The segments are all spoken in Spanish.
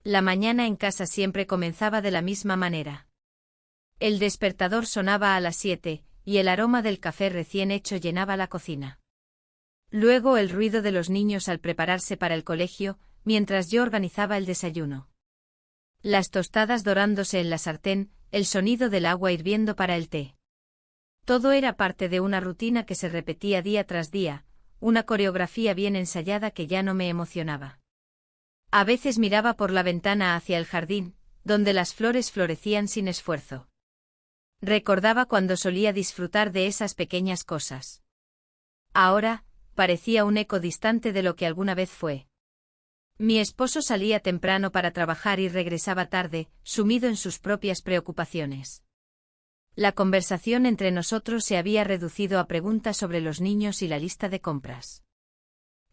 La mañana en casa siempre comenzaba de la misma manera. El despertador sonaba a las 7, y el aroma del café recién hecho llenaba la cocina. Luego el ruido de los niños al prepararse para el colegio, mientras yo organizaba el desayuno. Las tostadas dorándose en la sartén, el sonido del agua hirviendo para el té. Todo era parte de una rutina que se repetía día tras día, una coreografía bien ensayada que ya no me emocionaba. A veces miraba por la ventana hacia el jardín, donde las flores florecían sin esfuerzo. Recordaba cuando solía disfrutar de esas pequeñas cosas. Ahora, parecía un eco distante de lo que alguna vez fue. Mi esposo salía temprano para trabajar y regresaba tarde, sumido en sus propias preocupaciones. La conversación entre nosotros se había reducido a preguntas sobre los niños y la lista de compras.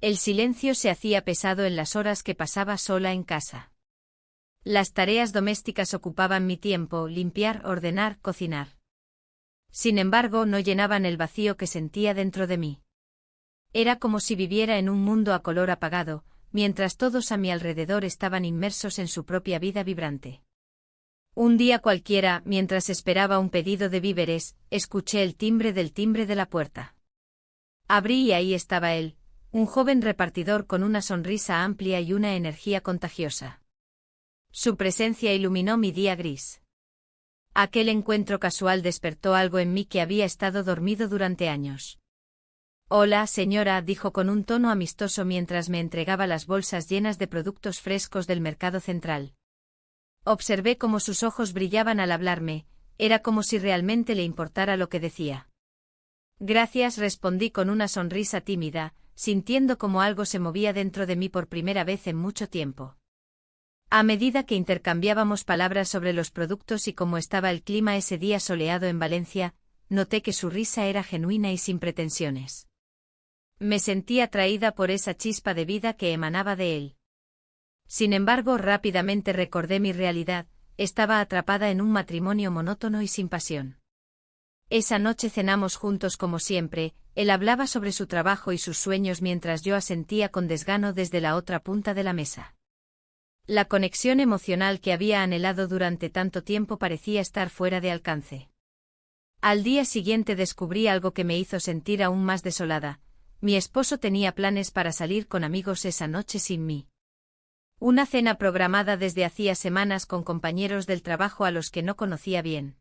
El silencio se hacía pesado en las horas que pasaba sola en casa. Las tareas domésticas ocupaban mi tiempo: limpiar, ordenar, cocinar. Sin embargo, no llenaban el vacío que sentía dentro de mí. Era como si viviera en un mundo a color apagado, mientras todos a mi alrededor estaban inmersos en su propia vida vibrante. Un día cualquiera, mientras esperaba un pedido de víveres, escuché el timbre de la puerta. Abrí y ahí estaba él, un joven repartidor con una sonrisa amplia y una energía contagiosa. Su presencia iluminó mi día gris. Aquel encuentro casual despertó algo en mí que había estado dormido durante años. «Hola, señora», dijo con un tono amistoso mientras me entregaba las bolsas llenas de productos frescos del mercado central. Observé cómo sus ojos brillaban al hablarme, era como si realmente le importara lo que decía. «Gracias», respondí con una sonrisa tímida, sintiendo como algo se movía dentro de mí por primera vez en mucho tiempo. A medida que intercambiábamos palabras sobre los productos y cómo estaba el clima ese día soleado en Valencia, noté que su risa era genuina y sin pretensiones. Me sentí atraída por esa chispa de vida que emanaba de él. Sin embargo, rápidamente recordé mi realidad: estaba atrapada en un matrimonio monótono y sin pasión. Esa noche cenamos juntos como siempre, él hablaba sobre su trabajo y sus sueños mientras yo asentía con desgano desde la otra punta de la mesa. La conexión emocional que había anhelado durante tanto tiempo parecía estar fuera de alcance. Al día siguiente descubrí algo que me hizo sentir aún más desolada: mi esposo tenía planes para salir con amigos esa noche sin mí. Una cena programada desde hacía semanas con compañeros del trabajo a los que no conocía bien.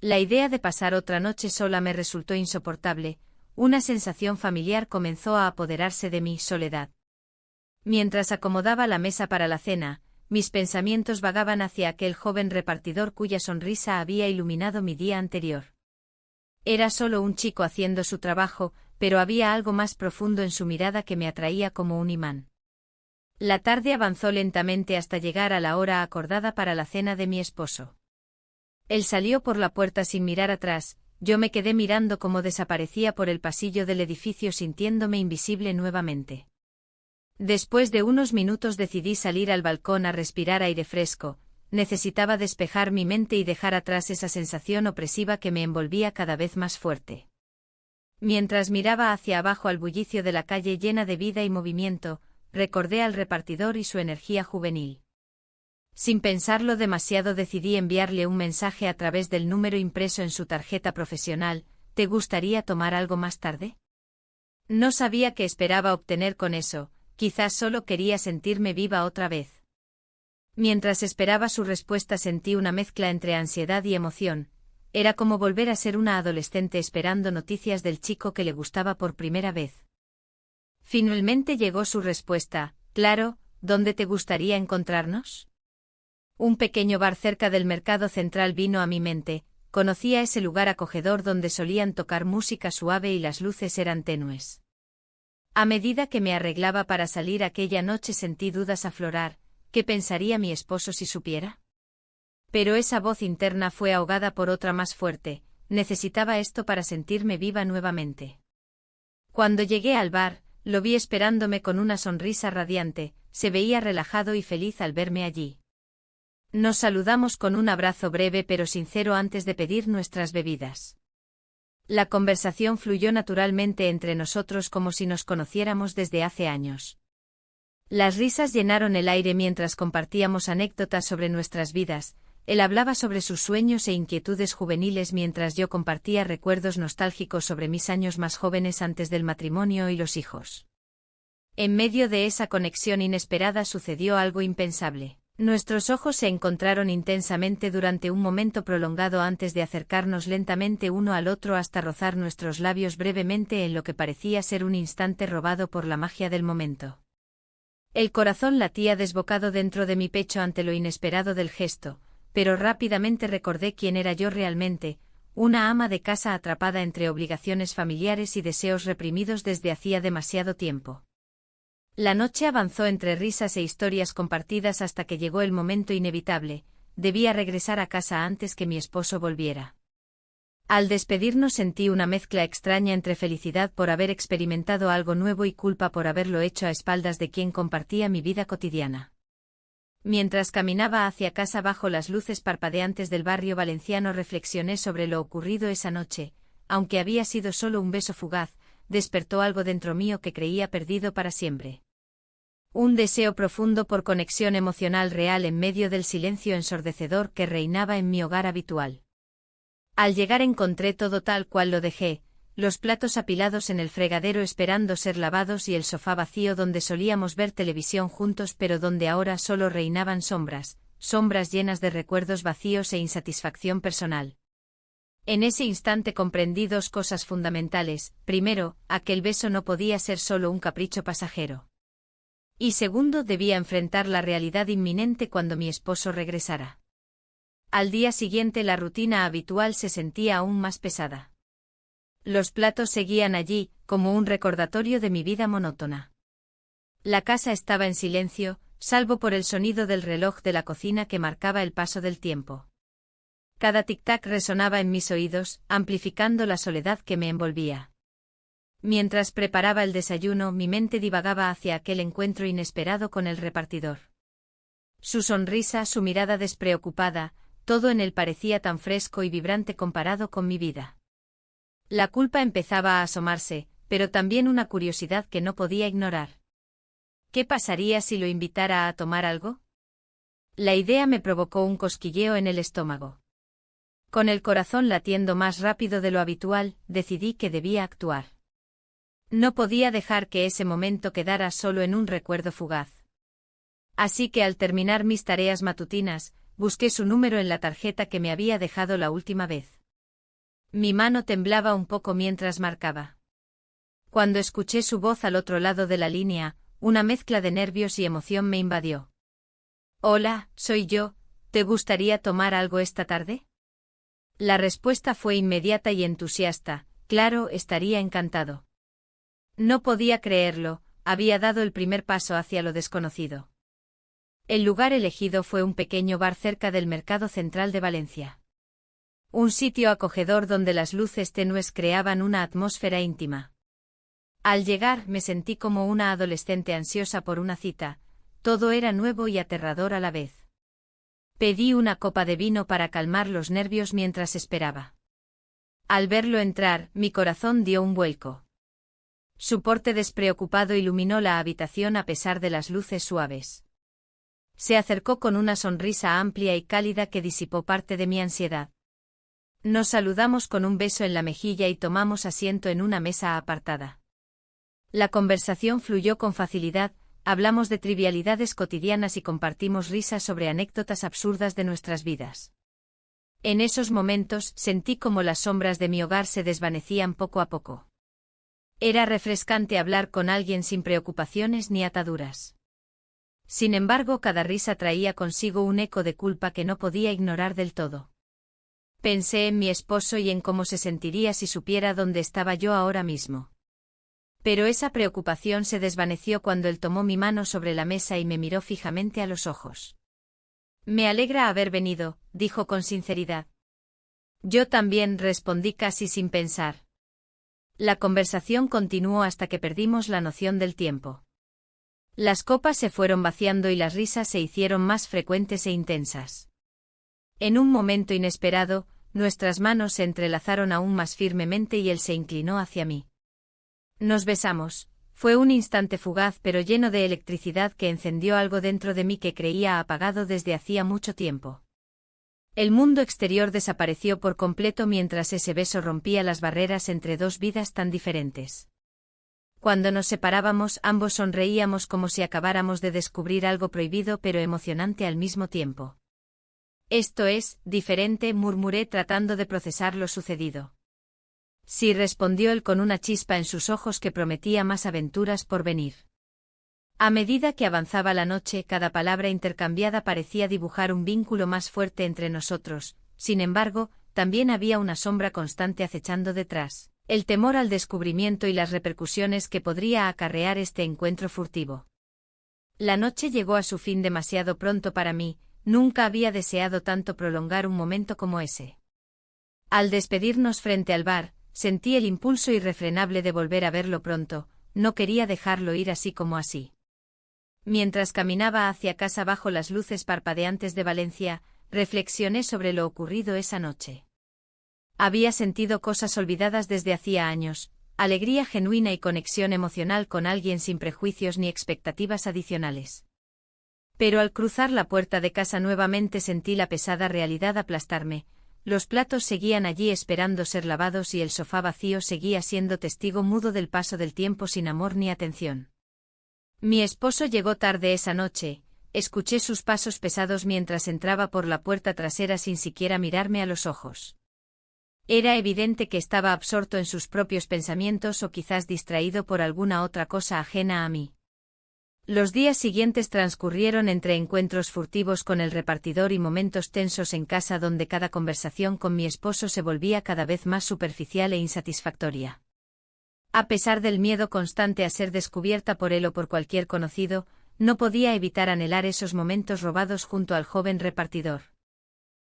La idea de pasar otra noche sola me resultó insoportable, una sensación familiar comenzó a apoderarse de mi soledad. Mientras acomodaba la mesa para la cena, mis pensamientos vagaban hacia aquel joven repartidor cuya sonrisa había iluminado mi día anterior. Era solo un chico haciendo su trabajo, pero había algo más profundo en su mirada que me atraía como un imán. La tarde avanzó lentamente hasta llegar a la hora acordada para la cena de mi esposo. Él salió por la puerta sin mirar atrás, yo me quedé mirando cómo desaparecía por el pasillo del edificio sintiéndome invisible nuevamente. Después de unos minutos decidí salir al balcón a respirar aire fresco, necesitaba despejar mi mente y dejar atrás esa sensación opresiva que me envolvía cada vez más fuerte. Mientras miraba hacia abajo al bullicio de la calle llena de vida y movimiento, recordé al repartidor y su energía juvenil. Sin pensarlo demasiado decidí enviarle un mensaje a través del número impreso en su tarjeta profesional: ¿te gustaría tomar algo más tarde? No sabía qué esperaba obtener con eso, quizás solo quería sentirme viva otra vez. Mientras esperaba su respuesta sentí una mezcla entre ansiedad y emoción, era como volver a ser una adolescente esperando noticias del chico que le gustaba por primera vez. Finalmente llegó su respuesta: claro, ¿dónde te gustaría encontrarnos? Un pequeño bar cerca del mercado central vino a mi mente, conocía ese lugar acogedor donde solían tocar música suave y las luces eran tenues. A medida que me arreglaba para salir aquella noche sentí dudas aflorar: ¿qué pensaría mi esposo si supiera? Pero esa voz interna fue ahogada por otra más fuerte: necesitaba esto para sentirme viva nuevamente. Cuando llegué al bar, lo vi esperándome con una sonrisa radiante, se veía relajado y feliz al verme allí. Nos saludamos con un abrazo breve pero sincero antes de pedir nuestras bebidas. La conversación fluyó naturalmente entre nosotros como si nos conociéramos desde hace años. Las risas llenaron el aire mientras compartíamos anécdotas sobre nuestras vidas. Él hablaba sobre sus sueños e inquietudes juveniles mientras yo compartía recuerdos nostálgicos sobre mis años más jóvenes antes del matrimonio y los hijos. En medio de esa conexión inesperada sucedió algo impensable. Nuestros ojos se encontraron intensamente durante un momento prolongado antes de acercarnos lentamente uno al otro hasta rozar nuestros labios brevemente en lo que parecía ser un instante robado por la magia del momento. El corazón latía desbocado dentro de mi pecho ante lo inesperado del gesto, pero rápidamente recordé quién era yo realmente, una ama de casa atrapada entre obligaciones familiares y deseos reprimidos desde hacía demasiado tiempo. La noche avanzó entre risas e historias compartidas hasta que llegó el momento inevitable: debía regresar a casa antes que mi esposo volviera. Al despedirnos sentí una mezcla extraña entre felicidad por haber experimentado algo nuevo y culpa por haberlo hecho a espaldas de quien compartía mi vida cotidiana. Mientras caminaba hacia casa bajo las luces parpadeantes del barrio valenciano reflexioné sobre lo ocurrido esa noche. Aunque había sido solo un beso fugaz, despertó algo dentro mío que creía perdido para siempre. Un deseo profundo por conexión emocional real en medio del silencio ensordecedor que reinaba en mi hogar habitual. Al llegar encontré todo tal cual lo dejé, los platos apilados en el fregadero esperando ser lavados y el sofá vacío donde solíamos ver televisión juntos pero donde ahora solo reinaban sombras llenas de recuerdos vacíos e insatisfacción personal. En ese instante comprendí dos cosas fundamentales: primero, aquel beso no podía ser solo un capricho pasajero. Y segundo, debía enfrentar la realidad inminente cuando mi esposo regresara. Al día siguiente la rutina habitual se sentía aún más pesada. Los platos seguían allí, como un recordatorio de mi vida monótona. La casa estaba en silencio, salvo por el sonido del reloj de la cocina que marcaba el paso del tiempo. Cada tic-tac resonaba en mis oídos, amplificando la soledad que me envolvía. Mientras preparaba el desayuno, mi mente divagaba hacia aquel encuentro inesperado con el repartidor. Su sonrisa, su mirada despreocupada, todo en él parecía tan fresco y vibrante comparado con mi vida. La culpa empezaba a asomarse, pero también una curiosidad que no podía ignorar. ¿Qué pasaría si lo invitara a tomar algo? La idea me provocó un cosquilleo en el estómago. Con el corazón latiendo más rápido de lo habitual, decidí que debía actuar. No podía dejar que ese momento quedara solo en un recuerdo fugaz. Así que al terminar mis tareas matutinas, busqué su número en la tarjeta que me había dejado la última vez. Mi mano temblaba un poco mientras marcaba. Cuando escuché su voz al otro lado de la línea, una mezcla de nervios y emoción me invadió. Hola, soy yo, ¿te gustaría tomar algo esta tarde? La respuesta fue inmediata y entusiasta: claro, estaría encantado. No podía creerlo, había dado el primer paso hacia lo desconocido. El lugar elegido fue un pequeño bar cerca del Mercado Central de Valencia. Un sitio acogedor donde las luces tenues creaban una atmósfera íntima. Al llegar me sentí como una adolescente ansiosa por una cita, todo era nuevo y aterrador a la vez. Pedí una copa de vino para calmar los nervios mientras esperaba. Al verlo entrar, mi corazón dio un vuelco. Su porte despreocupado iluminó la habitación a pesar de las luces suaves. Se acercó con una sonrisa amplia y cálida que disipó parte de mi ansiedad. Nos saludamos con un beso en la mejilla y tomamos asiento en una mesa apartada. La conversación fluyó con facilidad, hablamos de trivialidades cotidianas y compartimos risas sobre anécdotas absurdas de nuestras vidas. En esos momentos sentí como las sombras de mi hogar se desvanecían poco a poco. Era refrescante hablar con alguien sin preocupaciones ni ataduras. Sin embargo, cada risa traía consigo un eco de culpa que no podía ignorar del todo. Pensé en mi esposo y en cómo se sentiría si supiera dónde estaba yo ahora mismo. Pero esa preocupación se desvaneció cuando él tomó mi mano sobre la mesa y me miró fijamente a los ojos. Me alegra haber venido, dijo con sinceridad. Yo también, respondí casi sin pensar. La conversación continuó hasta que perdimos la noción del tiempo. Las copas se fueron vaciando y las risas se hicieron más frecuentes e intensas. En un momento inesperado, nuestras manos se entrelazaron aún más firmemente y él se inclinó hacia mí. Nos besamos, Fue un instante fugaz pero lleno de electricidad que encendió algo dentro de mí que creía apagado desde hacía mucho tiempo. El mundo exterior desapareció por completo mientras ese beso rompía las barreras entre dos vidas tan diferentes. Cuando nos separábamos, ambos sonreíamos como si acabáramos de descubrir algo prohibido pero emocionante al mismo tiempo. Esto es, diferente, murmuré tratando de procesar lo sucedido. Sí, respondió él con una chispa en sus ojos que prometía más aventuras por venir. A medida que avanzaba la noche, cada palabra intercambiada parecía dibujar un vínculo más fuerte entre nosotros, sin embargo, también había una sombra constante acechando detrás, el temor al descubrimiento y las repercusiones que podría acarrear este encuentro furtivo. La noche llegó a su fin demasiado pronto para mí, nunca había deseado tanto prolongar un momento como ese. Al despedirnos frente al bar, sentí el impulso irrefrenable de volver a verlo pronto, no quería dejarlo ir así como así. Mientras caminaba hacia casa bajo las luces parpadeantes de Valencia, reflexioné sobre lo ocurrido esa noche. Había sentido cosas olvidadas desde hacía años, alegría genuina y conexión emocional con alguien sin prejuicios ni expectativas adicionales. Pero al cruzar la puerta de casa nuevamente sentí la pesada realidad aplastarme. Los platos seguían allí esperando ser lavados y el sofá vacío seguía siendo testigo mudo del paso del tiempo sin amor ni atención. Mi esposo llegó tarde esa noche, escuché sus pasos pesados mientras entraba por la puerta trasera sin siquiera mirarme a los ojos. Era evidente que estaba absorto en sus propios pensamientos o quizás distraído por alguna otra cosa ajena a mí. Los días siguientes transcurrieron entre encuentros furtivos con el repartidor y momentos tensos en casa donde cada conversación con mi esposo se volvía cada vez más superficial e insatisfactoria. A pesar del miedo constante a ser descubierta por él o por cualquier conocido, no podía evitar anhelar esos momentos robados junto al joven repartidor.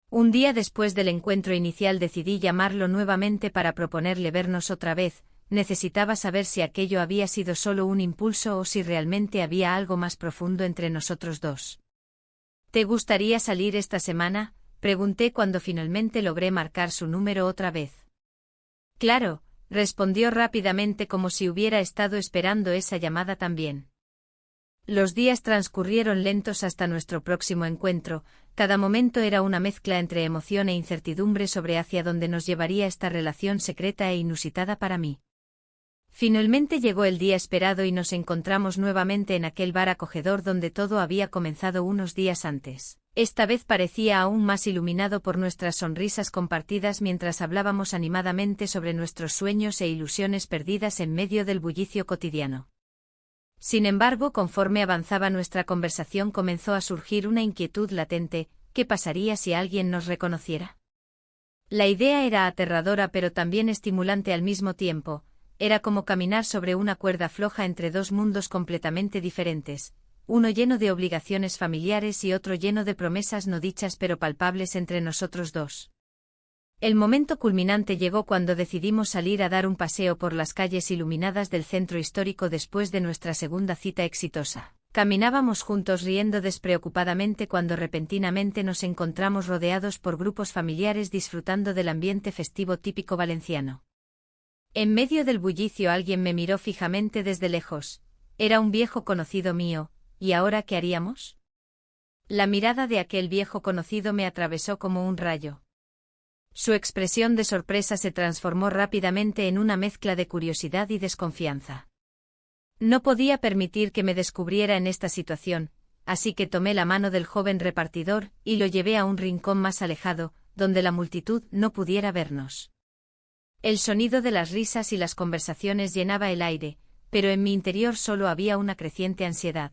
Un día después del encuentro inicial decidí llamarlo nuevamente para proponerle vernos otra vez. Necesitaba saber si aquello había sido solo un impulso o si realmente había algo más profundo entre nosotros dos. ¿Te gustaría salir esta semana?, pregunté cuando finalmente logré marcar su número otra vez. Claro, respondió rápidamente como si hubiera estado esperando esa llamada también. Los días transcurrieron lentos hasta nuestro próximo encuentro, cada momento era una mezcla entre emoción e incertidumbre sobre hacia dónde nos llevaría esta relación secreta e inusitada para mí. Finalmente llegó el día esperado y nos encontramos nuevamente en aquel bar acogedor donde todo había comenzado unos días antes. Esta vez parecía aún más iluminado por nuestras sonrisas compartidas mientras hablábamos animadamente sobre nuestros sueños e ilusiones perdidas en medio del bullicio cotidiano. Sin embargo, conforme avanzaba nuestra conversación comenzó a surgir una inquietud latente: ¿qué pasaría si alguien nos reconociera? La idea era aterradora pero también estimulante al mismo tiempo. Era como caminar sobre una cuerda floja entre dos mundos completamente diferentes, uno lleno de obligaciones familiares y otro lleno de promesas no dichas pero palpables entre nosotros dos. El momento culminante llegó cuando decidimos salir a dar un paseo por las calles iluminadas del centro histórico después de nuestra segunda cita exitosa. Caminábamos juntos riendo despreocupadamente cuando repentinamente nos encontramos rodeados por grupos familiares disfrutando del ambiente festivo típico valenciano. En medio del bullicio alguien me miró fijamente desde lejos. Era un viejo conocido mío, ¿y ahora qué haríamos? La mirada de aquel viejo conocido me atravesó como un rayo. Su expresión de sorpresa se transformó rápidamente en una mezcla de curiosidad y desconfianza. No podía permitir que me descubriera en esta situación, así que tomé la mano del joven repartidor y lo llevé a un rincón más alejado, donde la multitud no pudiera vernos. El sonido de las risas y las conversaciones llenaba el aire, pero en mi interior solo había una creciente ansiedad.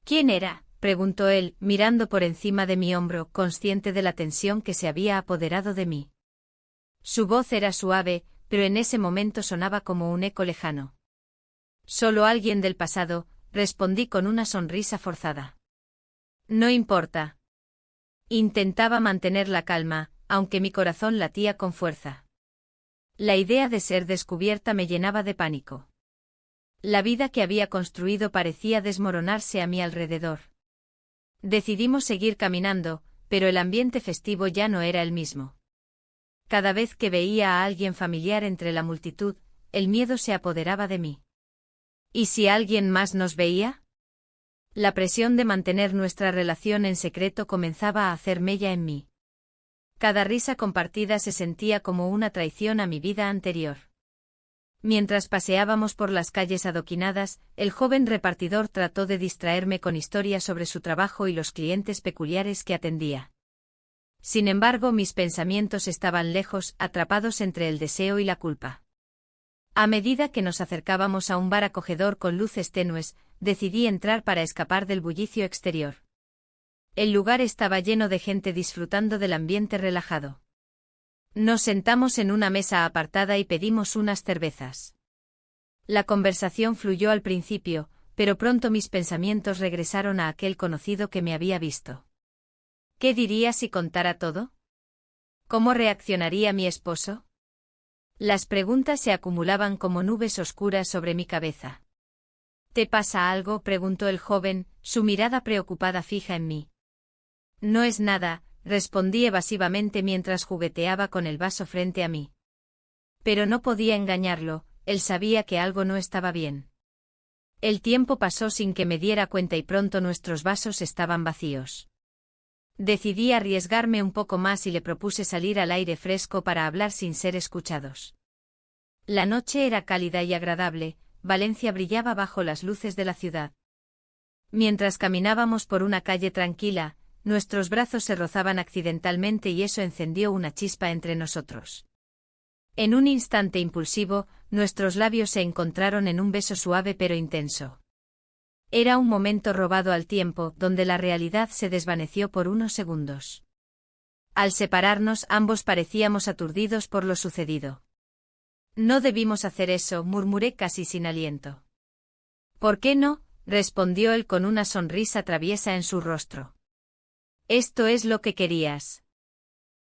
¿Quién era?, preguntó él, mirando por encima de mi hombro, consciente de la tensión que se había apoderado de mí. Su voz era suave, pero en ese momento sonaba como un eco lejano. Solo alguien del pasado, respondí con una sonrisa forzada. No importa. Intentaba mantener la calma, aunque mi corazón latía con fuerza. La idea de ser descubierta me llenaba de pánico. La vida que había construido parecía desmoronarse a mi alrededor. Decidimos seguir caminando, pero el ambiente festivo ya no era el mismo. Cada vez que veía a alguien familiar entre la multitud, el miedo se apoderaba de mí. ¿Y si alguien más nos veía? La presión de mantener nuestra relación en secreto comenzaba a hacer mella en mí. Cada risa compartida se sentía como una traición a mi vida anterior. Mientras paseábamos por las calles adoquinadas, el joven repartidor trató de distraerme con historias sobre su trabajo y los clientes peculiares que atendía. Sin embargo, mis pensamientos estaban lejos, atrapados entre el deseo y la culpa. A medida que nos acercábamos a un bar acogedor con luces tenues, decidí entrar para escapar del bullicio exterior. El lugar estaba lleno de gente disfrutando del ambiente relajado. Nos sentamos en una mesa apartada y pedimos unas cervezas. La conversación fluyó al principio, pero pronto mis pensamientos regresaron a aquel conocido que me había visto. ¿Qué diría si contara todo? ¿Cómo reaccionaría mi esposo? Las preguntas se acumulaban como nubes oscuras sobre mi cabeza. ¿Te pasa algo?, preguntó el joven, su mirada preocupada fija en mí. No es nada, respondí evasivamente mientras jugueteaba con el vaso frente a mí. Pero no podía engañarlo, él sabía que algo no estaba bien. El tiempo pasó sin que me diera cuenta y pronto nuestros vasos estaban vacíos. Decidí arriesgarme un poco más y le propuse salir al aire fresco para hablar sin ser escuchados. La noche era cálida y agradable, Valencia brillaba bajo las luces de la ciudad. Mientras caminábamos por una calle tranquila, nuestros brazos se rozaban accidentalmente y eso encendió una chispa entre nosotros. En un instante impulsivo, nuestros labios se encontraron en un beso suave pero intenso. Era un momento robado al tiempo, donde la realidad se desvaneció por unos segundos. Al separarnos, ambos parecíamos aturdidos por lo sucedido. No debimos hacer eso, murmuré casi sin aliento. ¿Por qué no?, respondió él con una sonrisa traviesa en su rostro. Esto es lo que querías.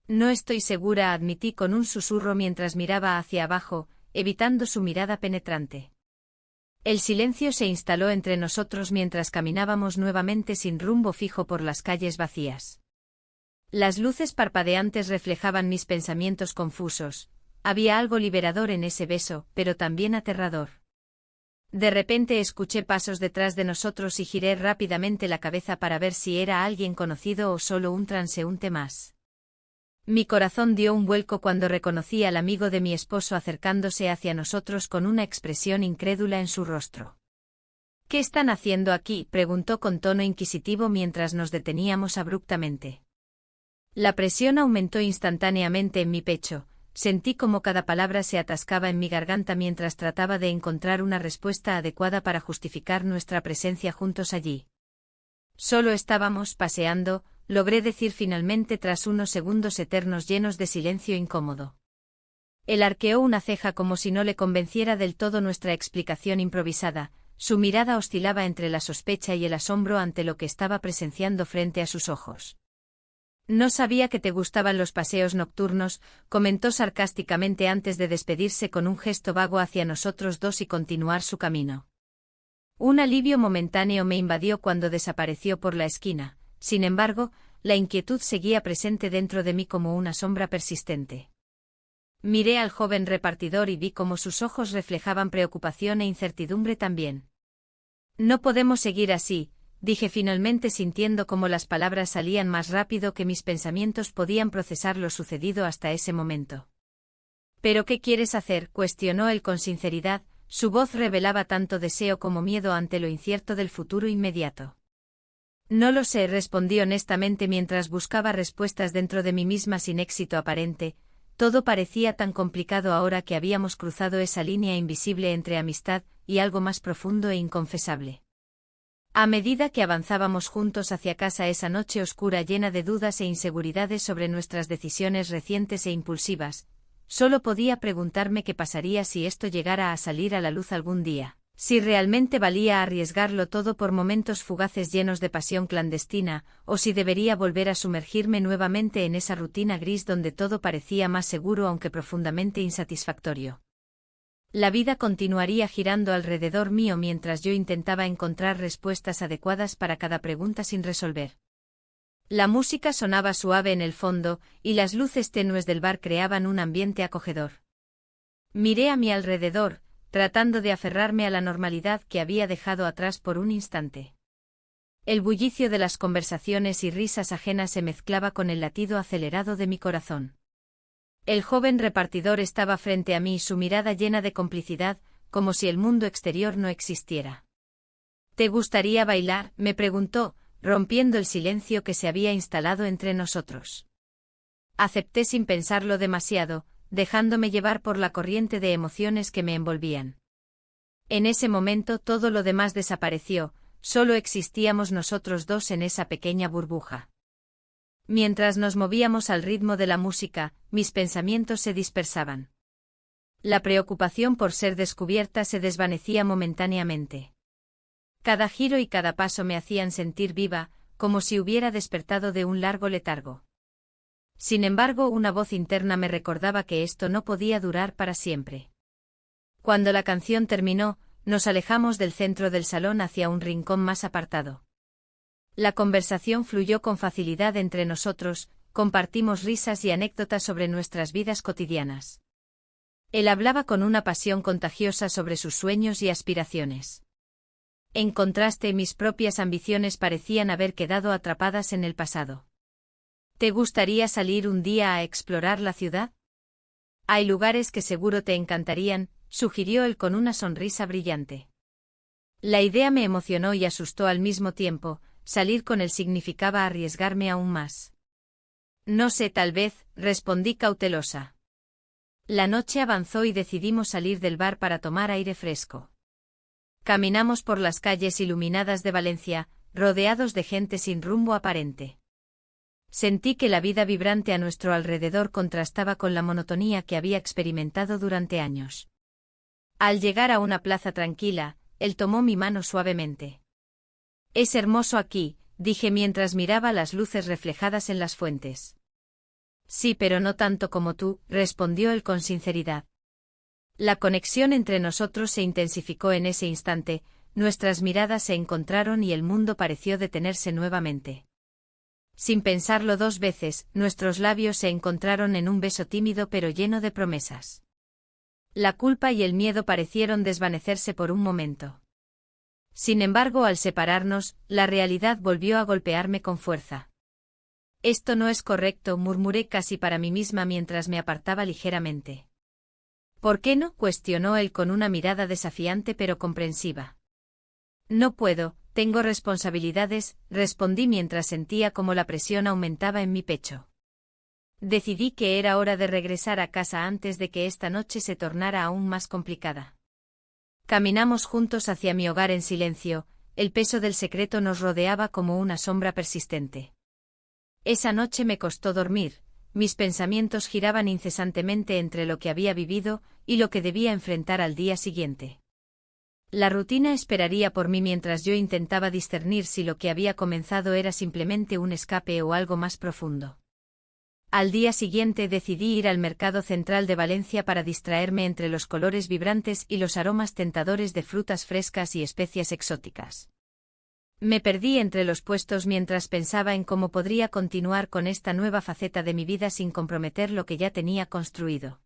No estoy segura, admití con un susurro mientras miraba hacia abajo, evitando su mirada penetrante. El silencio se instaló entre nosotros mientras caminábamos nuevamente sin rumbo fijo por las calles vacías. Las luces parpadeantes reflejaban mis pensamientos confusos. Había algo liberador en ese beso, pero también aterrador. De repente escuché pasos detrás de nosotros y giré rápidamente la cabeza para ver si era alguien conocido o solo un transeúnte más. Mi corazón dio un vuelco cuando reconocí al amigo de mi esposo acercándose hacia nosotros con una expresión incrédula en su rostro. ¿Qué están haciendo aquí?, preguntó con tono inquisitivo mientras nos deteníamos abruptamente. La presión aumentó instantáneamente en mi pecho. Sentí como cada palabra se atascaba en mi garganta mientras trataba de encontrar una respuesta adecuada para justificar nuestra presencia juntos allí. Solo estábamos paseando, logré decir finalmente tras unos segundos eternos llenos de silencio incómodo. Él arqueó una ceja como si no le convenciera del todo nuestra explicación improvisada, su mirada oscilaba entre la sospecha y el asombro ante lo que estaba presenciando frente a sus ojos. No sabía que te gustaban los paseos nocturnos, comentó sarcásticamente antes de despedirse con un gesto vago hacia nosotros dos y continuar su camino. Un alivio momentáneo me invadió cuando desapareció por la esquina, sin embargo, la inquietud seguía presente dentro de mí como una sombra persistente. Miré al joven repartidor y vi cómo sus ojos reflejaban preocupación e incertidumbre también. No podemos seguir así, dije finalmente sintiendo cómo las palabras salían más rápido que mis pensamientos podían procesar lo sucedido hasta ese momento. ¿Pero qué quieres hacer?, cuestionó él con sinceridad, su voz revelaba tanto deseo como miedo ante lo incierto del futuro inmediato. No lo sé, respondí honestamente mientras buscaba respuestas dentro de mí misma sin éxito aparente. Todo parecía tan complicado ahora que habíamos cruzado esa línea invisible entre amistad y algo más profundo e inconfesable. A medida que avanzábamos juntos hacia casa esa noche oscura llena de dudas e inseguridades sobre nuestras decisiones recientes e impulsivas, solo podía preguntarme qué pasaría si esto llegara a salir a la luz algún día, si realmente valía arriesgarlo todo por momentos fugaces llenos de pasión clandestina, o si debería volver a sumergirme nuevamente en esa rutina gris donde todo parecía más seguro aunque profundamente insatisfactorio. La vida continuaría girando alrededor mío mientras yo intentaba encontrar respuestas adecuadas para cada pregunta sin resolver. La música sonaba suave en el fondo, y las luces tenues del bar creaban un ambiente acogedor. Miré a mi alrededor, tratando de aferrarme a la normalidad que había dejado atrás por un instante. El bullicio de las conversaciones y risas ajenas se mezclaba con el latido acelerado de mi corazón. El joven repartidor estaba frente a mí, su mirada llena de complicidad, como si el mundo exterior no existiera. ¿Te gustaría bailar?, me preguntó, rompiendo el silencio que se había instalado entre nosotros. Acepté sin pensarlo demasiado, dejándome llevar por la corriente de emociones que me envolvían. En ese momento todo lo demás desapareció, solo existíamos nosotros dos en esa pequeña burbuja. Mientras nos movíamos al ritmo de la música, mis pensamientos se dispersaban. La preocupación por ser descubierta se desvanecía momentáneamente. Cada giro y cada paso me hacían sentir viva, como si hubiera despertado de un largo letargo. Sin embargo, una voz interna me recordaba que esto no podía durar para siempre. Cuando la canción terminó, nos alejamos del centro del salón hacia un rincón más apartado. La conversación fluyó con facilidad entre nosotros, compartimos risas y anécdotas sobre nuestras vidas cotidianas. Él hablaba con una pasión contagiosa sobre sus sueños y aspiraciones. En contraste, mis propias ambiciones parecían haber quedado atrapadas en el pasado. ¿Te gustaría salir un día a explorar la ciudad? Hay lugares que seguro te encantarían, sugirió él con una sonrisa brillante. La idea me emocionó y asustó al mismo tiempo, salir con él significaba arriesgarme aún más. No sé, tal vez, respondí cautelosa. La noche avanzó y decidimos salir del bar para tomar aire fresco. Caminamos por las calles iluminadas de Valencia, rodeados de gente sin rumbo aparente. Sentí que la vida vibrante a nuestro alrededor contrastaba con la monotonía que había experimentado durante años. Al llegar a una plaza tranquila, él tomó mi mano suavemente. Es hermoso aquí, dije mientras miraba las luces reflejadas en las fuentes. Sí, pero no tanto como tú, respondió él con sinceridad. La conexión entre nosotros se intensificó en ese instante, nuestras miradas se encontraron y el mundo pareció detenerse nuevamente. Sin pensarlo dos veces, nuestros labios se encontraron en un beso tímido pero lleno de promesas. La culpa y el miedo parecieron desvanecerse por un momento. Sin embargo, al separarnos, la realidad volvió a golpearme con fuerza. Esto no es correcto, murmuré casi para mí misma mientras me apartaba ligeramente. ¿Por qué no?, cuestionó él con una mirada desafiante pero comprensiva. No puedo, tengo responsabilidades, respondí mientras sentía cómo la presión aumentaba en mi pecho. Decidí que era hora de regresar a casa antes de que esta noche se tornara aún más complicada. Caminamos juntos hacia mi hogar en silencio, el peso del secreto nos rodeaba como una sombra persistente. Esa noche me costó dormir, mis pensamientos giraban incesantemente entre lo que había vivido y lo que debía enfrentar al día siguiente. La rutina esperaría por mí mientras yo intentaba discernir si lo que había comenzado era simplemente un escape o algo más profundo. Al día siguiente decidí ir al mercado central de Valencia para distraerme entre los colores vibrantes y los aromas tentadores de frutas frescas y especias exóticas. Me perdí entre los puestos mientras pensaba en cómo podría continuar con esta nueva faceta de mi vida sin comprometer lo que ya tenía construido.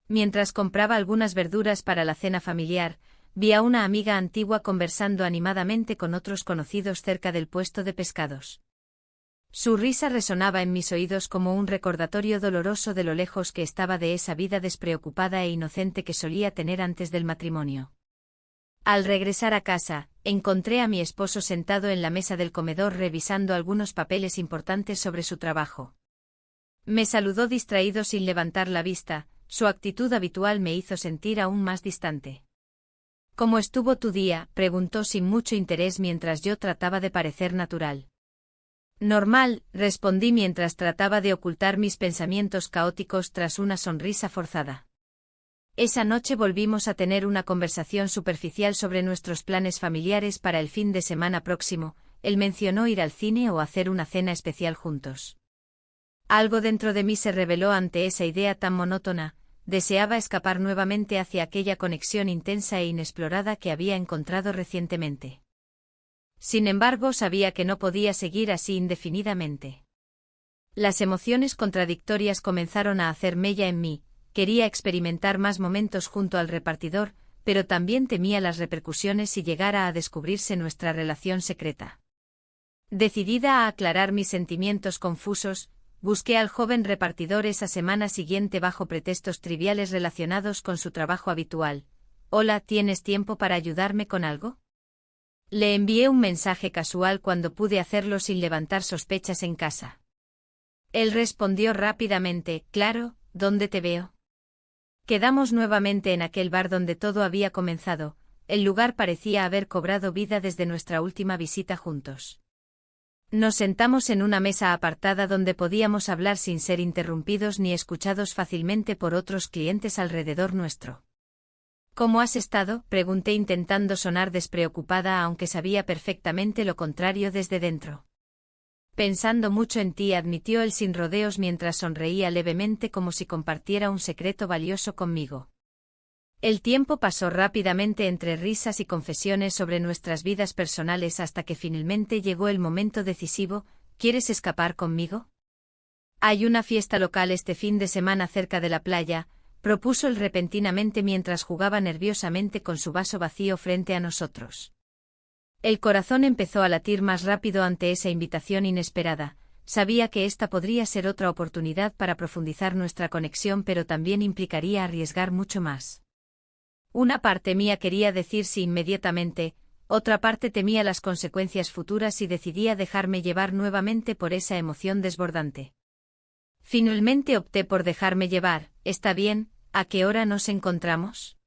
Mientras compraba algunas verduras para la cena familiar, vi a una amiga antigua conversando animadamente con otros conocidos cerca del puesto de pescados. Su risa resonaba en mis oídos como un recordatorio doloroso de lo lejos que estaba de esa vida despreocupada e inocente que solía tener antes del matrimonio. Al regresar a casa, encontré a mi esposo sentado en la mesa del comedor revisando algunos papeles importantes sobre su trabajo. Me saludó distraído sin levantar la vista, su actitud habitual me hizo sentir aún más distante. ¿Cómo estuvo tu día?, preguntó sin mucho interés mientras yo trataba de parecer natural. Normal, respondí mientras trataba de ocultar mis pensamientos caóticos tras una sonrisa forzada. Esa noche volvimos a tener una conversación superficial sobre nuestros planes familiares para el fin de semana próximo. Él mencionó ir al cine o hacer una cena especial juntos. Algo dentro de mí se rebeló ante esa idea tan monótona, deseaba escapar nuevamente hacia aquella conexión intensa e inexplorada que había encontrado recientemente. Sin embargo, sabía que no podía seguir así indefinidamente. Las emociones contradictorias comenzaron a hacer mella en mí, quería experimentar más momentos junto al repartidor, pero también temía las repercusiones si llegara a descubrirse nuestra relación secreta. Decidida a aclarar mis sentimientos confusos, busqué al joven repartidor esa semana siguiente bajo pretextos triviales relacionados con su trabajo habitual. «Hola, ¿tienes tiempo para ayudarme con algo?». Le envié un mensaje casual cuando pude hacerlo sin levantar sospechas en casa. Él respondió rápidamente: «Claro, ¿dónde te veo?». Quedamos nuevamente en aquel bar donde todo había comenzado. El lugar parecía haber cobrado vida desde nuestra última visita juntos. Nos sentamos en una mesa apartada donde podíamos hablar sin ser interrumpidos ni escuchados fácilmente por otros clientes alrededor nuestro. «¿Cómo has estado?», pregunté intentando sonar despreocupada aunque sabía perfectamente lo contrario desde dentro. «Pensando mucho en ti», admitió él sin rodeos mientras sonreía levemente como si compartiera un secreto valioso conmigo. El tiempo pasó rápidamente entre risas y confesiones sobre nuestras vidas personales hasta que finalmente llegó el momento decisivo. «¿Quieres escapar conmigo?». «Hay una fiesta local este fin de semana cerca de la playa», propuso él repentinamente mientras jugaba nerviosamente con su vaso vacío frente a nosotros. El corazón empezó a latir más rápido ante esa invitación inesperada. Sabía que esta podría ser otra oportunidad para profundizar nuestra conexión, pero también implicaría arriesgar mucho más. Una parte mía quería decir sí inmediatamente, otra parte temía las consecuencias futuras y decidía dejarme llevar nuevamente por esa emoción desbordante. Finalmente opté por dejarme llevar. «Está bien, ¿a qué hora nos encontramos?».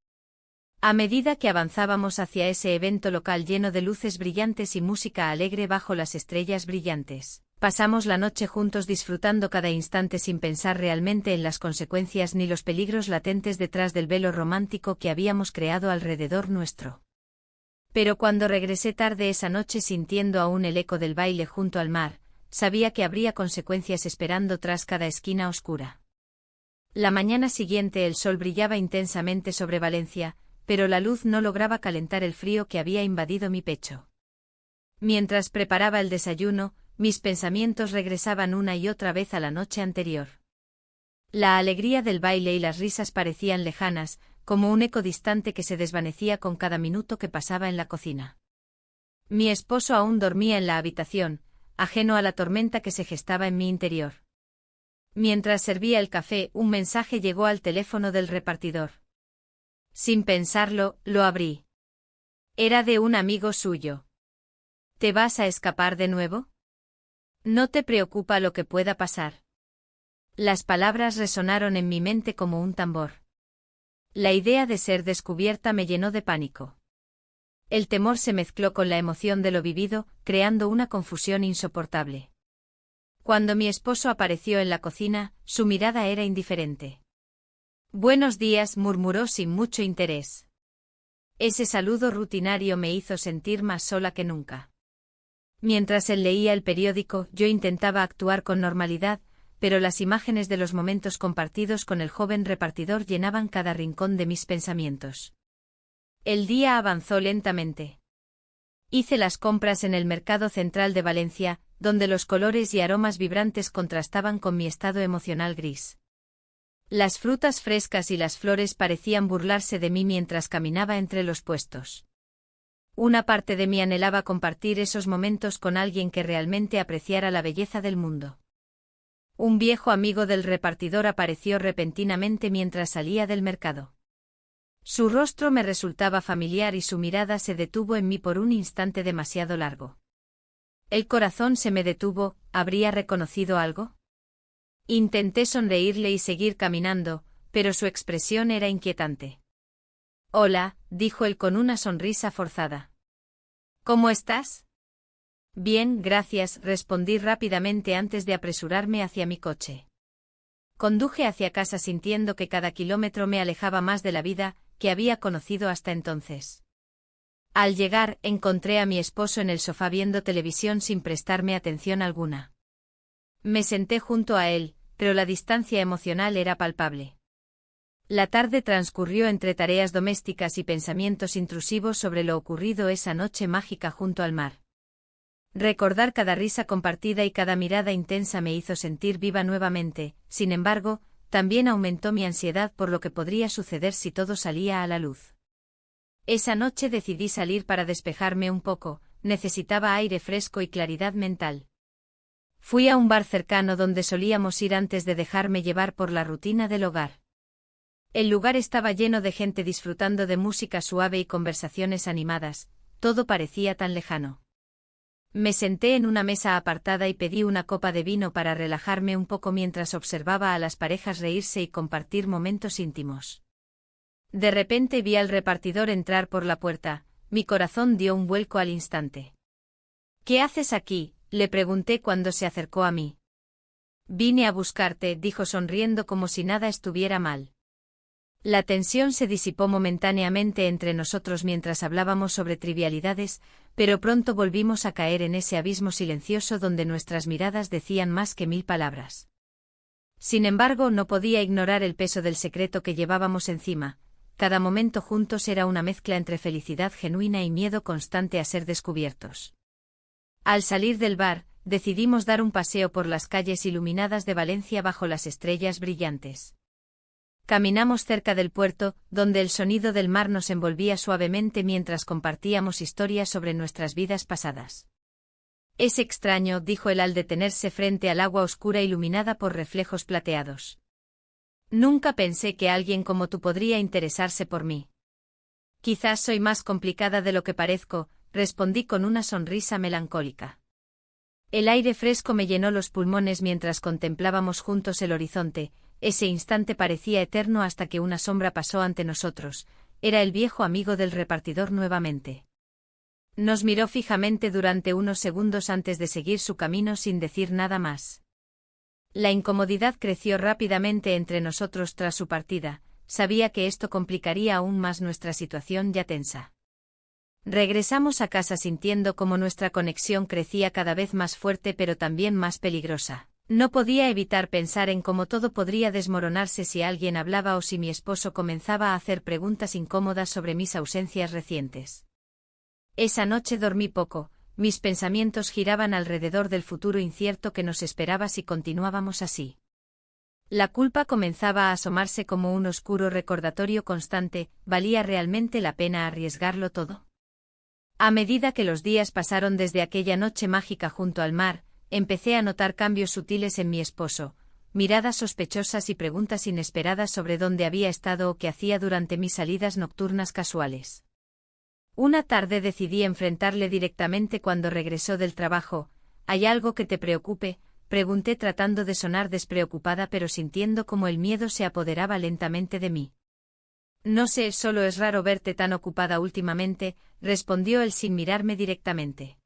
A medida que avanzábamos hacia ese evento local lleno de luces brillantes y música alegre bajo las estrellas brillantes, pasamos la noche juntos disfrutando cada instante sin pensar realmente en las consecuencias ni los peligros latentes detrás del velo romántico que habíamos creado alrededor nuestro. Pero cuando regresé tarde esa noche sintiendo aún el eco del baile junto al mar, sabía que habría consecuencias esperando tras cada esquina oscura. La mañana siguiente el sol brillaba intensamente sobre Valencia, pero la luz no lograba calentar el frío que había invadido mi pecho. Mientras preparaba el desayuno, mis pensamientos regresaban una y otra vez a la noche anterior. La alegría del baile y las risas parecían lejanas, como un eco distante que se desvanecía con cada minuto que pasaba en la cocina. Mi esposo aún dormía en la habitación, ajeno a la tormenta que se gestaba en mi interior. Mientras servía el café, un mensaje llegó al teléfono del repartidor. Sin pensarlo, lo abrí. Era de un amigo suyo. «¿Te vas a escapar de nuevo? ¿No te preocupa lo que pueda pasar?». Las palabras resonaron en mi mente como un tambor. La idea de ser descubierta me llenó de pánico. El temor se mezcló con la emoción de lo vivido, creando una confusión insoportable. Cuando mi esposo apareció en la cocina, su mirada era indiferente. «Buenos días», murmuró sin mucho interés. Ese saludo rutinario me hizo sentir más sola que nunca. Mientras él leía el periódico, yo intentaba actuar con normalidad, pero las imágenes de los momentos compartidos con el joven repartidor llenaban cada rincón de mis pensamientos. El día avanzó lentamente. Hice las compras en el mercado central de Valencia, donde los colores y aromas vibrantes contrastaban con mi estado emocional gris. Las frutas frescas y las flores parecían burlarse de mí mientras caminaba entre los puestos. Una parte de mí anhelaba compartir esos momentos con alguien que realmente apreciara la belleza del mundo. Un viejo amigo del repartidor apareció repentinamente mientras salía del mercado. Su rostro me resultaba familiar y su mirada se detuvo en mí por un instante demasiado largo. El corazón se me detuvo. ¿Habría reconocido algo? Intenté sonreírle y seguir caminando, pero su expresión era inquietante. «Hola», dijo él con una sonrisa forzada. «¿Cómo estás?». «Bien, gracias», respondí rápidamente antes de apresurarme hacia mi coche. Conduje hacia casa sintiendo que cada kilómetro me alejaba más de la vida que había conocido hasta entonces. Al llegar, encontré a mi esposo en el sofá viendo televisión sin prestarme atención alguna. Me senté junto a él, pero la distancia emocional era palpable. La tarde transcurrió entre tareas domésticas y pensamientos intrusivos sobre lo ocurrido esa noche mágica junto al mar. Recordar cada risa compartida y cada mirada intensa me hizo sentir viva nuevamente. Sin embargo, también aumentó mi ansiedad por lo que podría suceder si todo salía a la luz. Esa noche decidí salir para despejarme un poco, necesitaba aire fresco y claridad mental. Fui a un bar cercano donde solíamos ir antes de dejarme llevar por la rutina del hogar. El lugar estaba lleno de gente disfrutando de música suave y conversaciones animadas, todo parecía tan lejano. Me senté en una mesa apartada y pedí una copa de vino para relajarme un poco mientras observaba a las parejas reírse y compartir momentos íntimos. De repente vi al repartidor entrar por la puerta, mi corazón dio un vuelco al instante. «¿Qué haces aquí?», le pregunté cuando se acercó a mí. «Vine a buscarte», dijo sonriendo como si nada estuviera mal. La tensión se disipó momentáneamente entre nosotros mientras hablábamos sobre trivialidades, pero pronto volvimos a caer en ese abismo silencioso donde nuestras miradas decían más que 1000 palabras. Sin embargo, no podía ignorar el peso del secreto que llevábamos encima. Cada momento juntos era una mezcla entre felicidad genuina y miedo constante a ser descubiertos. Al salir del bar, decidimos dar un paseo por las calles iluminadas de Valencia bajo las estrellas brillantes. Caminamos cerca del puerto, donde el sonido del mar nos envolvía suavemente mientras compartíamos historias sobre nuestras vidas pasadas. «Es extraño», dijo él al detenerse frente al agua oscura iluminada por reflejos plateados. «Nunca pensé que alguien como tú podría interesarse por mí». «Quizás soy más complicada de lo que parezco», respondí con una sonrisa melancólica. El aire fresco me llenó los pulmones mientras contemplábamos juntos el horizonte. Ese instante parecía eterno hasta que una sombra pasó ante nosotros. Era el viejo amigo del repartidor nuevamente. Nos miró fijamente durante unos segundos antes de seguir su camino sin decir nada más. La incomodidad creció rápidamente entre nosotros tras su partida. Sabía que esto complicaría aún más nuestra situación ya tensa. Regresamos a casa sintiendo como nuestra conexión crecía cada vez más fuerte pero también más peligrosa. No podía evitar pensar en cómo todo podría desmoronarse si alguien hablaba o si mi esposo comenzaba a hacer preguntas incómodas sobre mis ausencias recientes. Esa noche dormí poco, mis pensamientos giraban alrededor del futuro incierto que nos esperaba si continuábamos así. La culpa comenzaba a asomarse como un oscuro recordatorio constante. ¿Valía realmente la pena arriesgarlo todo? A medida que los días pasaron desde aquella noche mágica junto al mar, empecé a notar cambios sutiles en mi esposo, miradas sospechosas y preguntas inesperadas sobre dónde había estado o qué hacía durante mis salidas nocturnas casuales. Una tarde decidí enfrentarle directamente cuando regresó del trabajo. ¿Hay algo que te preocupe?, pregunté tratando de sonar despreocupada pero sintiendo como el miedo se apoderaba lentamente de mí. No sé, solo es raro verte tan ocupada últimamente, respondió él sin mirarme directamente.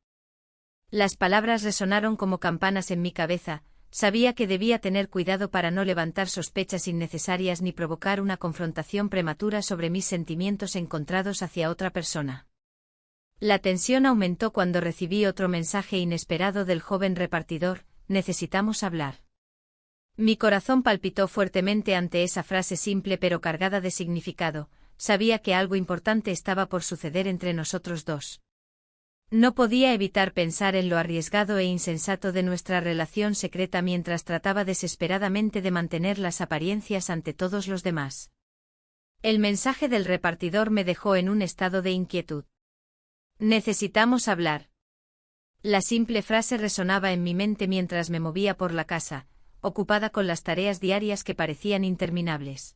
Las palabras resonaron como campanas en mi cabeza. Sabía que debía tener cuidado para no levantar sospechas innecesarias ni provocar una confrontación prematura sobre mis sentimientos encontrados hacia otra persona. La tensión aumentó cuando recibí otro mensaje inesperado del joven repartidor: «Necesitamos hablar». Mi corazón palpitó fuertemente ante esa frase simple pero cargada de significado. Sabía que algo importante estaba por suceder entre nosotros dos. No podía evitar pensar en lo arriesgado e insensato de nuestra relación secreta mientras trataba desesperadamente de mantener las apariencias ante todos los demás. El mensaje del repartidor me dejó en un estado de inquietud. «Necesitamos hablar». La simple frase resonaba en mi mente mientras me movía por la casa, ocupada con las tareas diarias que parecían interminables.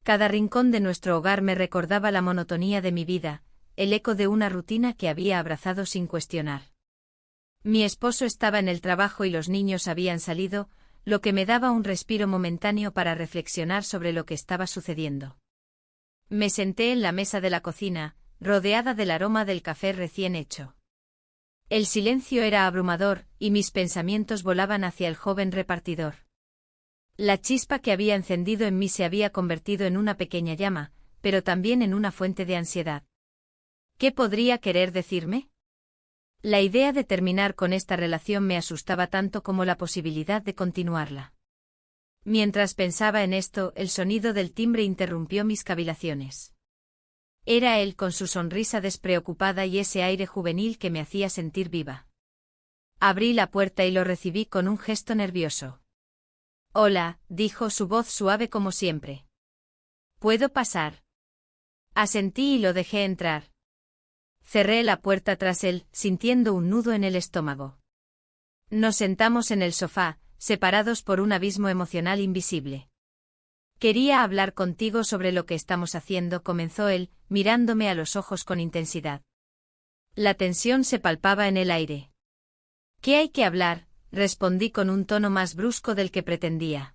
Cada rincón de nuestro hogar me recordaba la monotonía de mi vida, el eco de una rutina que había abrazado sin cuestionar. Mi esposo estaba en el trabajo y los niños habían salido, lo que me daba un respiro momentáneo para reflexionar sobre lo que estaba sucediendo. Me senté en la mesa de la cocina, rodeada del aroma del café recién hecho. El silencio era abrumador, y mis pensamientos volaban hacia el joven repartidor. La chispa que había encendido en mí se había convertido en una pequeña llama, pero también en una fuente de ansiedad. ¿Qué podría querer decirme? La idea de terminar con esta relación me asustaba tanto como la posibilidad de continuarla. Mientras pensaba en esto, el sonido del timbre interrumpió mis cavilaciones. Era él con su sonrisa despreocupada y ese aire juvenil que me hacía sentir viva. Abrí la puerta y lo recibí con un gesto nervioso. «Hola», dijo, su voz suave como siempre. «¿Puedo pasar?». Asentí y lo dejé entrar. Cerré la puerta tras él, sintiendo un nudo en el estómago. Nos sentamos en el sofá, separados por un abismo emocional invisible. Quería hablar contigo sobre lo que estamos haciendo, comenzó él, mirándome a los ojos con intensidad. La tensión se palpaba en el aire. ¿Qué hay que hablar?, respondí con un tono más brusco del que pretendía.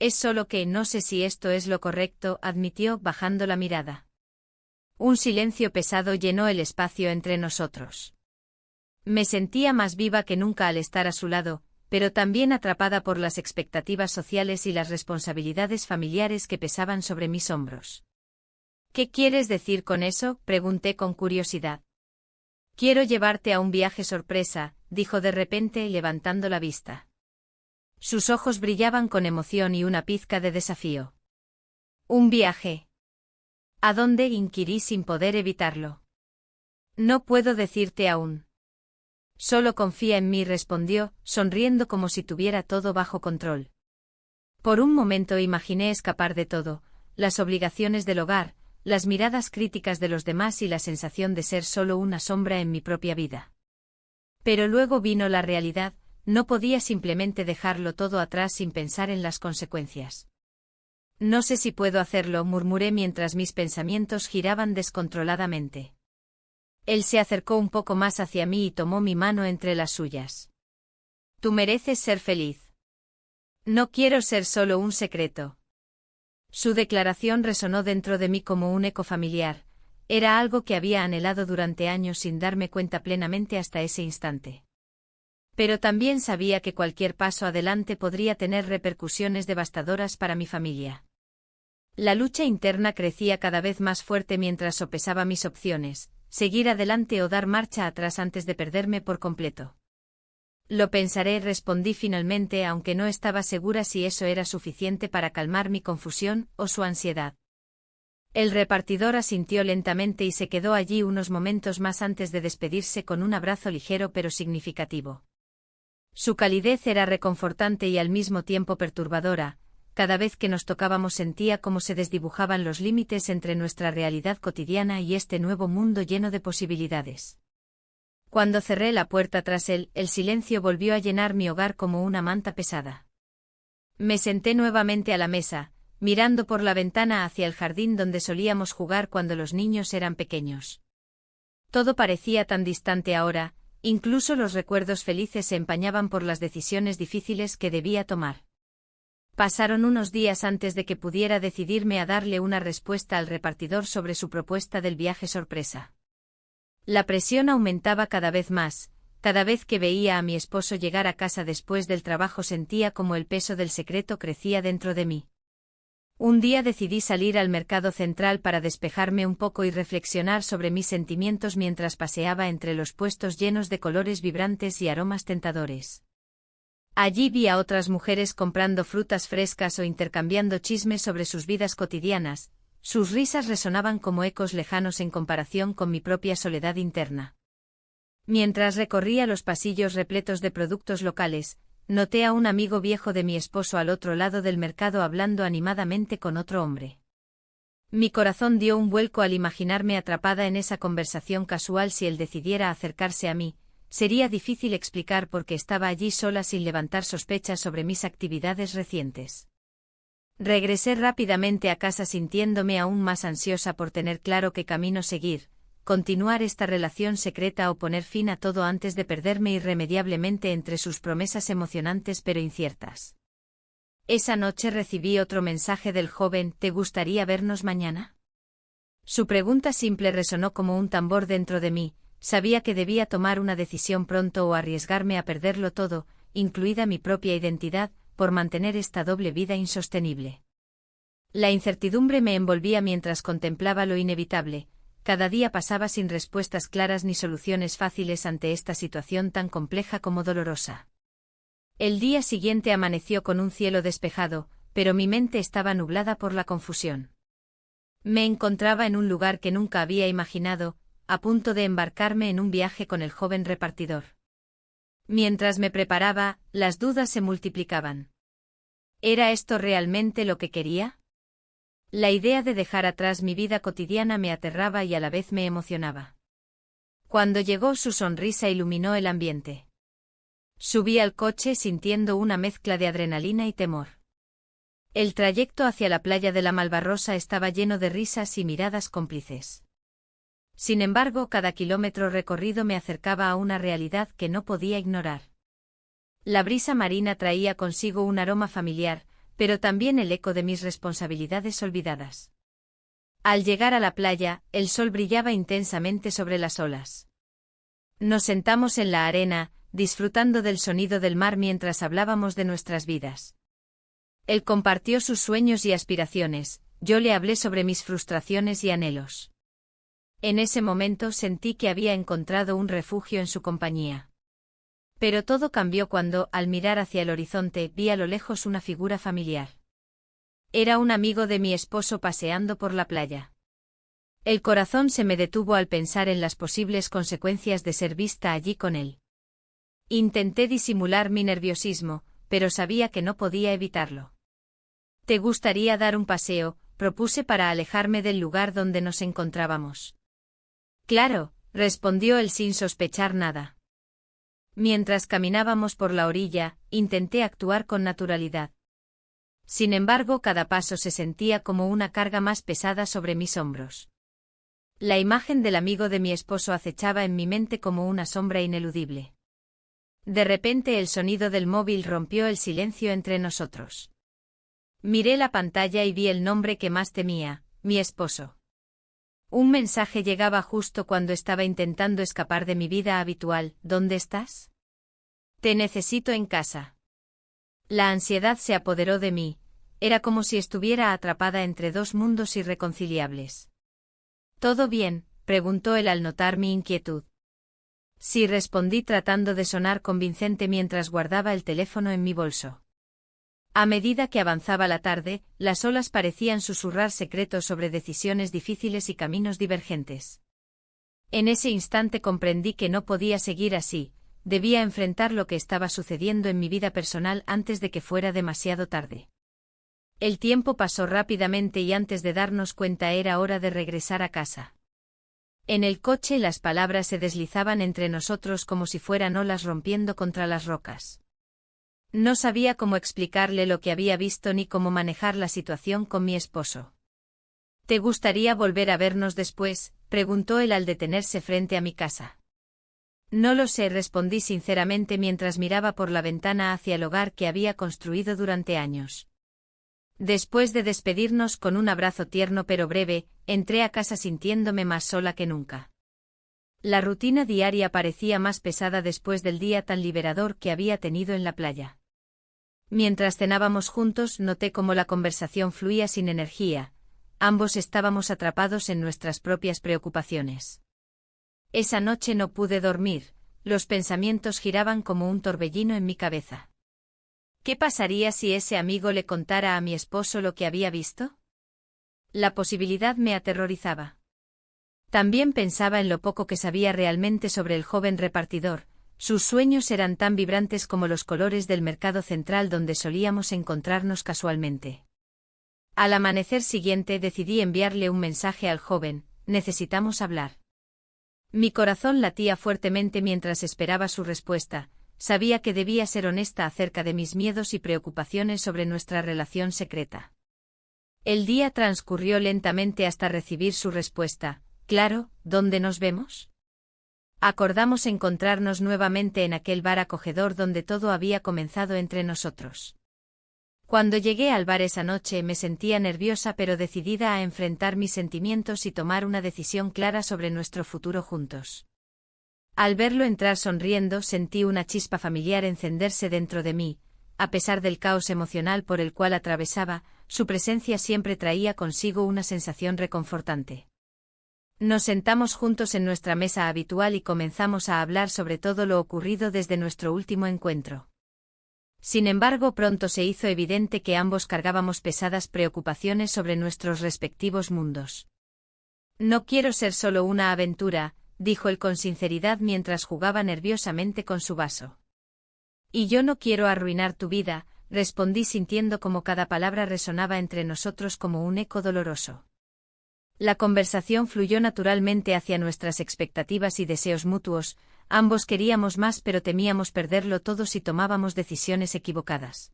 Es solo que no sé si esto es lo correcto, admitió, bajando la mirada. Un silencio pesado llenó el espacio entre nosotros. Me sentía más viva que nunca al estar a su lado, pero también atrapada por las expectativas sociales y las responsabilidades familiares que pesaban sobre mis hombros. ¿Qué quieres decir con eso?, pregunté con curiosidad. Quiero llevarte a un viaje sorpresa, dijo de repente, levantando la vista. Sus ojos brillaban con emoción y una pizca de desafío. ¿Un viaje? ¿A dónde?, inquirí sin poder evitarlo. No puedo decirte aún. Solo confía en mí, respondió, sonriendo como si tuviera todo bajo control. Por un momento imaginé escapar de todo, las obligaciones del hogar, las miradas críticas de los demás y la sensación de ser solo una sombra en mi propia vida. Pero luego vino la realidad, no podía simplemente dejarlo todo atrás sin pensar en las consecuencias. No sé si puedo hacerlo, murmuré mientras mis pensamientos giraban descontroladamente. Él se acercó un poco más hacia mí y tomó mi mano entre las suyas. Tú mereces ser feliz. No quiero ser solo un secreto. Su declaración resonó dentro de mí como un eco familiar, era algo que había anhelado durante años sin darme cuenta plenamente hasta ese instante. Pero también sabía que cualquier paso adelante podría tener repercusiones devastadoras para mi familia. La lucha interna crecía cada vez más fuerte mientras sopesaba mis opciones, seguir adelante o dar marcha atrás antes de perderme por completo. Lo pensaré, respondí finalmente, aunque no estaba segura si eso era suficiente para calmar mi confusión o su ansiedad. El repartidor asintió lentamente y se quedó allí unos momentos más antes de despedirse con un abrazo ligero pero significativo. Su calidez era reconfortante y al mismo tiempo perturbadora. Cada vez que nos tocábamos sentía cómo se desdibujaban los límites entre nuestra realidad cotidiana y este nuevo mundo lleno de posibilidades. Cuando cerré la puerta tras él, el silencio volvió a llenar mi hogar como una manta pesada. Me senté nuevamente a la mesa, mirando por la ventana hacia el jardín donde solíamos jugar cuando los niños eran pequeños. Todo parecía tan distante ahora, incluso los recuerdos felices se empañaban por las decisiones difíciles que debía tomar. Pasaron unos días antes de que pudiera decidirme a darle una respuesta al repartidor sobre su propuesta del viaje sorpresa. La presión aumentaba cada vez más, cada vez que veía a mi esposo llegar a casa después del trabajo sentía como el peso del secreto crecía dentro de mí. Un día decidí salir al mercado central para despejarme un poco y reflexionar sobre mis sentimientos mientras paseaba entre los puestos llenos de colores vibrantes y aromas tentadores. Allí vi a otras mujeres comprando frutas frescas o intercambiando chismes sobre sus vidas cotidianas, sus risas resonaban como ecos lejanos en comparación con mi propia soledad interna. Mientras recorría los pasillos repletos de productos locales, noté a un amigo viejo de mi esposo al otro lado del mercado hablando animadamente con otro hombre. Mi corazón dio un vuelco al imaginarme atrapada en esa conversación casual. Si él decidiera acercarse a mí, sería difícil explicar por qué estaba allí sola sin levantar sospechas sobre mis actividades recientes. Regresé rápidamente a casa sintiéndome aún más ansiosa por tener claro qué camino seguir, continuar esta relación secreta o poner fin a todo antes de perderme irremediablemente entre sus promesas emocionantes pero inciertas. Esa noche recibí otro mensaje del joven: ¿te gustaría vernos mañana? Su pregunta simple resonó como un tambor dentro de mí. Sabía que debía tomar una decisión pronto o arriesgarme a perderlo todo, incluida mi propia identidad, por mantener esta doble vida insostenible. La incertidumbre me envolvía mientras contemplaba lo inevitable. Cada día pasaba sin respuestas claras ni soluciones fáciles ante esta situación tan compleja como dolorosa. El día siguiente amaneció con un cielo despejado, pero mi mente estaba nublada por la confusión. Me encontraba en un lugar que nunca había imaginado, a punto de embarcarme en un viaje con el joven repartidor. Mientras me preparaba, las dudas se multiplicaban. ¿Era esto realmente lo que quería? La idea de dejar atrás mi vida cotidiana me aterraba y a la vez me emocionaba. Cuando llegó, su sonrisa iluminó el ambiente. Subí al coche sintiendo una mezcla de adrenalina y temor. El trayecto hacia la playa de la Malvarrosa estaba lleno de risas y miradas cómplices. Sin embargo, cada kilómetro recorrido me acercaba a una realidad que no podía ignorar. La brisa marina traía consigo un aroma familiar, pero también el eco de mis responsabilidades olvidadas. Al llegar a la playa, el sol brillaba intensamente sobre las olas. Nos sentamos en la arena, disfrutando del sonido del mar mientras hablábamos de nuestras vidas. Él compartió sus sueños y aspiraciones, yo le hablé sobre mis frustraciones y anhelos. En ese momento sentí que había encontrado un refugio en su compañía. Pero todo cambió cuando, al mirar hacia el horizonte, vi a lo lejos una figura familiar. Era un amigo de mi esposo paseando por la playa. El corazón se me detuvo al pensar en las posibles consecuencias de ser vista allí con él. Intenté disimular mi nerviosismo, pero sabía que no podía evitarlo. ¿Te gustaría dar un paseo?, propuse para alejarme del lugar donde nos encontrábamos. Claro, respondió él sin sospechar nada. Mientras caminábamos por la orilla, intenté actuar con naturalidad. Sin embargo, cada paso se sentía como una carga más pesada sobre mis hombros. La imagen del amigo de mi esposo acechaba en mi mente como una sombra ineludible. De repente el sonido del móvil rompió el silencio entre nosotros. Miré la pantalla y vi el nombre que más temía, mi esposo. Un mensaje llegaba justo cuando estaba intentando escapar de mi vida habitual. ¿Dónde estás? Te necesito en casa. La ansiedad se apoderó de mí, era como si estuviera atrapada entre dos mundos irreconciliables. ¿Todo bien?, preguntó él al notar mi inquietud. Sí, respondí tratando de sonar convincente mientras guardaba el teléfono en mi bolso. A medida que avanzaba la tarde, las olas parecían susurrar secretos sobre decisiones difíciles y caminos divergentes. En ese instante comprendí que no podía seguir así, debía enfrentar lo que estaba sucediendo en mi vida personal antes de que fuera demasiado tarde. El tiempo pasó rápidamente y antes de darnos cuenta era hora de regresar a casa. En el coche las palabras se deslizaban entre nosotros como si fueran olas rompiendo contra las rocas. No sabía cómo explicarle lo que había visto ni cómo manejar la situación con mi esposo. ¿Te gustaría volver a vernos después?, preguntó él al detenerse frente a mi casa. No lo sé, respondí sinceramente mientras miraba por la ventana hacia el hogar que había construido durante años. Después de despedirnos con un abrazo tierno pero breve, entré a casa sintiéndome más sola que nunca. La rutina diaria parecía más pesada después del día tan liberador que había tenido en la playa. Mientras cenábamos juntos noté cómo la conversación fluía sin energía, ambos estábamos atrapados en nuestras propias preocupaciones. Esa noche no pude dormir, los pensamientos giraban como un torbellino en mi cabeza. ¿Qué pasaría si ese amigo le contara a mi esposo lo que había visto? La posibilidad me aterrorizaba. También pensaba en lo poco que sabía realmente sobre el joven repartidor. Sus sueños eran tan vibrantes como los colores del mercado central donde solíamos encontrarnos casualmente. Al amanecer siguiente decidí enviarle un mensaje al joven: necesitamos hablar. Mi corazón latía fuertemente mientras esperaba su respuesta, sabía que debía ser honesta acerca de mis miedos y preocupaciones sobre nuestra relación secreta. El día transcurrió lentamente hasta recibir su respuesta: claro, ¿dónde nos vemos? Acordamos encontrarnos nuevamente en aquel bar acogedor donde todo había comenzado entre nosotros. Cuando llegué al bar esa noche me sentía nerviosa pero decidida a enfrentar mis sentimientos y tomar una decisión clara sobre nuestro futuro juntos. Al verlo entrar sonriendo sentí una chispa familiar encenderse dentro de mí, a pesar del caos emocional por el cual atravesaba, su presencia siempre traía consigo una sensación reconfortante. Nos sentamos juntos en nuestra mesa habitual y comenzamos a hablar sobre todo lo ocurrido desde nuestro último encuentro. Sin embargo, pronto se hizo evidente que ambos cargábamos pesadas preocupaciones sobre nuestros respectivos mundos. No quiero ser solo una aventura, dijo él con sinceridad mientras jugaba nerviosamente con su vaso. Y yo no quiero arruinar tu vida, respondí sintiendo como cada palabra resonaba entre nosotros como un eco doloroso. La conversación fluyó naturalmente hacia nuestras expectativas y deseos mutuos, ambos queríamos más pero temíamos perderlo todo si tomábamos decisiones equivocadas.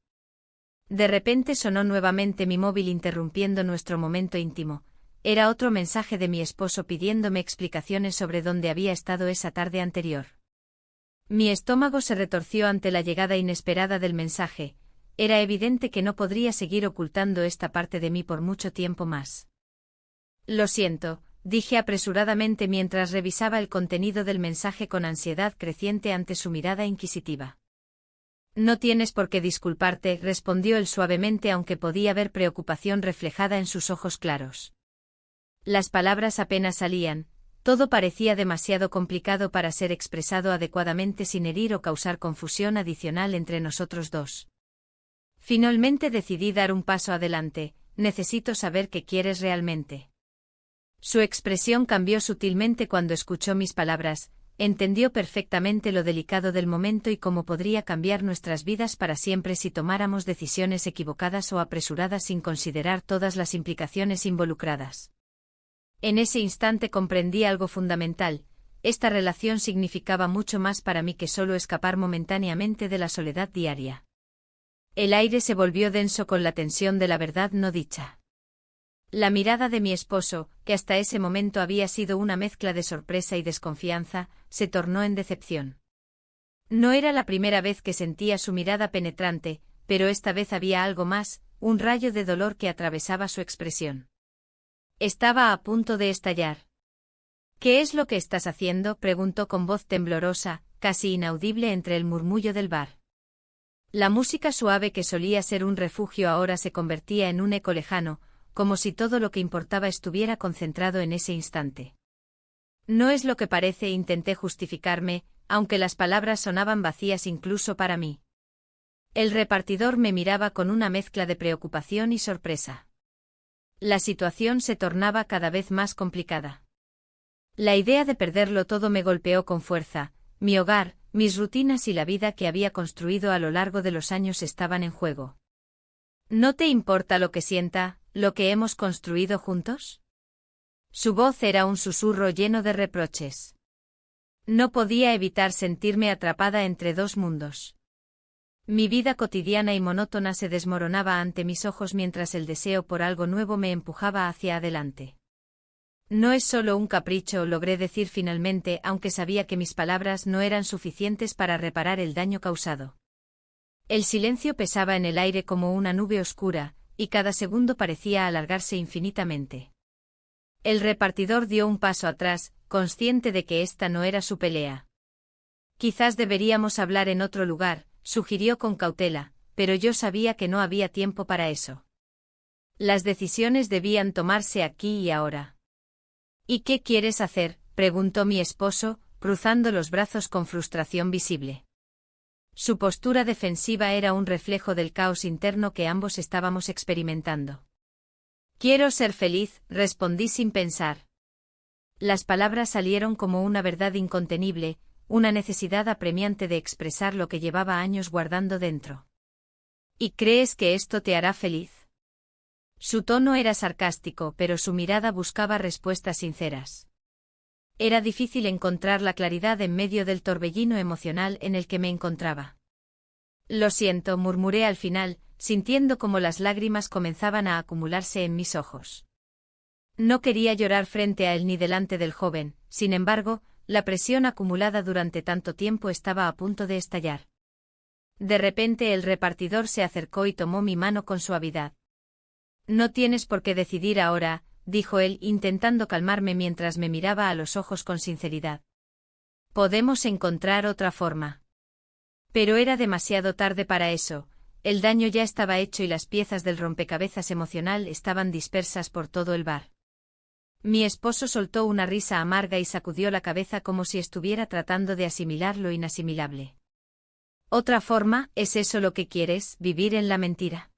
De repente sonó nuevamente mi móvil interrumpiendo nuestro momento íntimo. Era otro mensaje de mi esposo pidiéndome explicaciones sobre dónde había estado esa tarde anterior. Mi estómago se retorció ante la llegada inesperada del mensaje. Era evidente que no podría seguir ocultando esta parte de mí por mucho tiempo más. Lo siento, dije apresuradamente mientras revisaba el contenido del mensaje con ansiedad creciente ante su mirada inquisitiva. No tienes por qué disculparte, respondió él suavemente aunque podía ver preocupación reflejada en sus ojos claros. Las palabras apenas salían, todo parecía demasiado complicado para ser expresado adecuadamente sin herir o causar confusión adicional entre nosotros dos. Finalmente decidí dar un paso adelante, necesito saber qué quieres realmente. Su expresión cambió sutilmente cuando escuchó mis palabras, entendió perfectamente lo delicado del momento y cómo podría cambiar nuestras vidas para siempre si tomáramos decisiones equivocadas o apresuradas sin considerar todas las implicaciones involucradas. En ese instante comprendí algo fundamental, esta relación significaba mucho más para mí que solo escapar momentáneamente de la soledad diaria. El aire se volvió denso con la tensión de la verdad no dicha. La mirada de mi esposo, que hasta ese momento había sido una mezcla de sorpresa y desconfianza, se tornó en decepción. No era la primera vez que sentía su mirada penetrante, pero esta vez había algo más, un rayo de dolor que atravesaba su expresión. Estaba a punto de estallar. ¿Qué es lo que estás haciendo?, preguntó con voz temblorosa, casi inaudible entre el murmullo del bar. La música suave que solía ser un refugio ahora se convertía en un eco lejano, como si todo lo que importaba estuviera concentrado en ese instante. No es lo que parece, intenté justificarme, aunque las palabras sonaban vacías incluso para mí. El repartidor me miraba con una mezcla de preocupación y sorpresa. La situación se tornaba cada vez más complicada. La idea de perderlo todo me golpeó con fuerza, mi hogar, mis rutinas y la vida que había construido a lo largo de los años estaban en juego. ¿No te importa lo que sienta, lo que hemos construido juntos? Su voz era un susurro lleno de reproches. No podía evitar sentirme atrapada entre dos mundos. Mi vida cotidiana y monótona se desmoronaba ante mis ojos mientras el deseo por algo nuevo me empujaba hacia adelante. No es solo un capricho, logré decir finalmente, aunque sabía que mis palabras no eran suficientes para reparar el daño causado. El silencio pesaba en el aire como una nube oscura, y cada segundo parecía alargarse infinitamente. El repartidor dio un paso atrás, consciente de que esta no era su pelea. Quizás deberíamos hablar en otro lugar, sugirió con cautela, pero yo sabía que no había tiempo para eso. Las decisiones debían tomarse aquí y ahora. ¿Y qué quieres hacer?, preguntó mi esposo, cruzando los brazos con frustración visible. Su postura defensiva era un reflejo del caos interno que ambos estábamos experimentando. Quiero ser feliz, respondí sin pensar. Las palabras salieron como una verdad incontenible, una necesidad apremiante de expresar lo que llevaba años guardando dentro. ¿Y crees que esto te hará feliz? Su tono era sarcástico, pero su mirada buscaba respuestas sinceras. Era difícil encontrar la claridad en medio del torbellino emocional en el que me encontraba. Lo siento, murmuré al final, sintiendo como las lágrimas comenzaban a acumularse en mis ojos. No quería llorar frente a él ni delante del joven, sin embargo, la presión acumulada durante tanto tiempo estaba a punto de estallar. De repente el repartidor se acercó y tomó mi mano con suavidad. No tienes por qué decidir ahora, dijo él intentando calmarme mientras me miraba a los ojos con sinceridad. Podemos encontrar otra forma. Pero era demasiado tarde para eso, el daño ya estaba hecho y las piezas del rompecabezas emocional estaban dispersas por todo el bar. Mi esposo soltó una risa amarga y sacudió la cabeza como si estuviera tratando de asimilar lo inasimilable. ¿Otra forma? ¿Es eso lo que quieres, vivir en la mentira?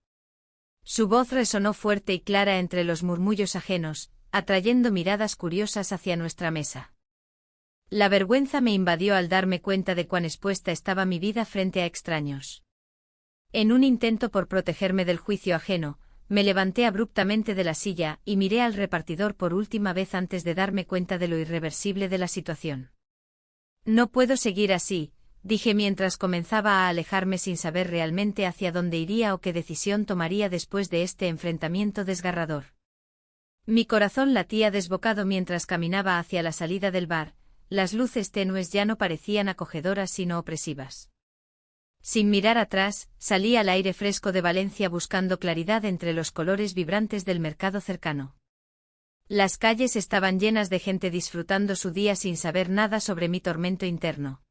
Su voz resonó fuerte y clara entre los murmullos ajenos, atrayendo miradas curiosas hacia nuestra mesa. La vergüenza me invadió al darme cuenta de cuán expuesta estaba mi vida frente a extraños. En un intento por protegerme del juicio ajeno, me levanté abruptamente de la silla y miré al repartidor por última vez antes de darme cuenta de lo irreversible de la situación. No puedo seguir así, dije mientras comenzaba a alejarme sin saber realmente hacia dónde iría o qué decisión tomaría después de este enfrentamiento desgarrador. Mi corazón latía desbocado mientras caminaba hacia la salida del bar, las luces tenues ya no parecían acogedoras sino opresivas. Sin mirar atrás, salí al aire fresco de Valencia buscando claridad entre los colores vibrantes del mercado cercano. Las calles estaban llenas de gente disfrutando su día sin saber nada sobre mi tormento interno.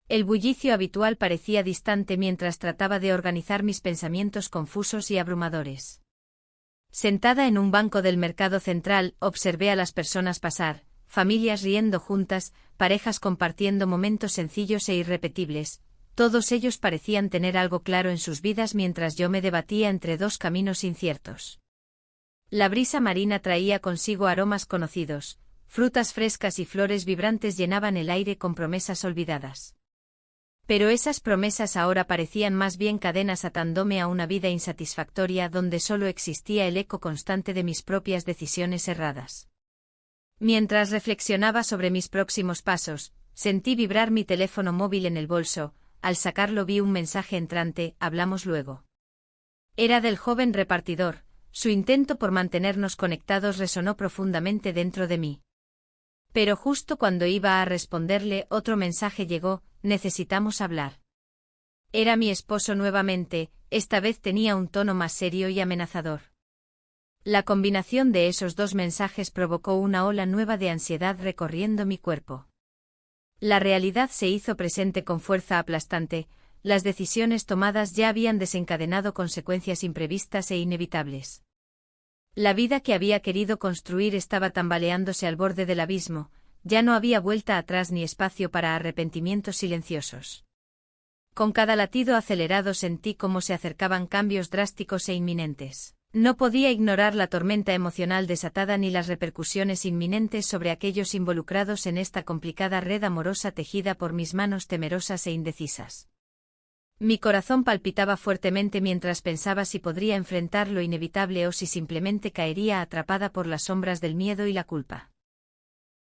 El bullicio habitual parecía distante mientras trataba de organizar mis pensamientos confusos y abrumadores. Sentada en un banco del mercado central, observé a las personas pasar, familias riendo juntas, parejas compartiendo momentos sencillos e irrepetibles. Todos ellos parecían tener algo claro en sus vidas mientras yo me debatía entre dos caminos inciertos. La brisa marina traía consigo aromas conocidos, frutas frescas y flores vibrantes llenaban el aire con promesas olvidadas. Pero esas promesas ahora parecían más bien cadenas atándome a una vida insatisfactoria donde solo existía el eco constante de mis propias decisiones erradas. Mientras reflexionaba sobre mis próximos pasos, sentí vibrar mi teléfono móvil en el bolso. Al sacarlo vi un mensaje entrante, hablamos luego. Era del joven repartidor, su intento por mantenernos conectados resonó profundamente dentro de mí. Pero justo cuando iba a responderle, otro mensaje llegó, necesitamos hablar. Era mi esposo nuevamente, esta vez tenía un tono más serio y amenazador. La combinación de esos dos mensajes provocó una ola nueva de ansiedad recorriendo mi cuerpo. La realidad se hizo presente con fuerza aplastante, las decisiones tomadas ya habían desencadenado consecuencias imprevistas e inevitables. La vida que había querido construir estaba tambaleándose al borde del abismo, ya no había vuelta atrás ni espacio para arrepentimientos silenciosos. Con cada latido acelerado sentí cómo se acercaban cambios drásticos e inminentes. No podía ignorar la tormenta emocional desatada ni las repercusiones inminentes sobre aquellos involucrados en esta complicada red amorosa tejida por mis manos temerosas e indecisas. Mi corazón palpitaba fuertemente mientras pensaba si podría enfrentar lo inevitable o si simplemente caería atrapada por las sombras del miedo y la culpa.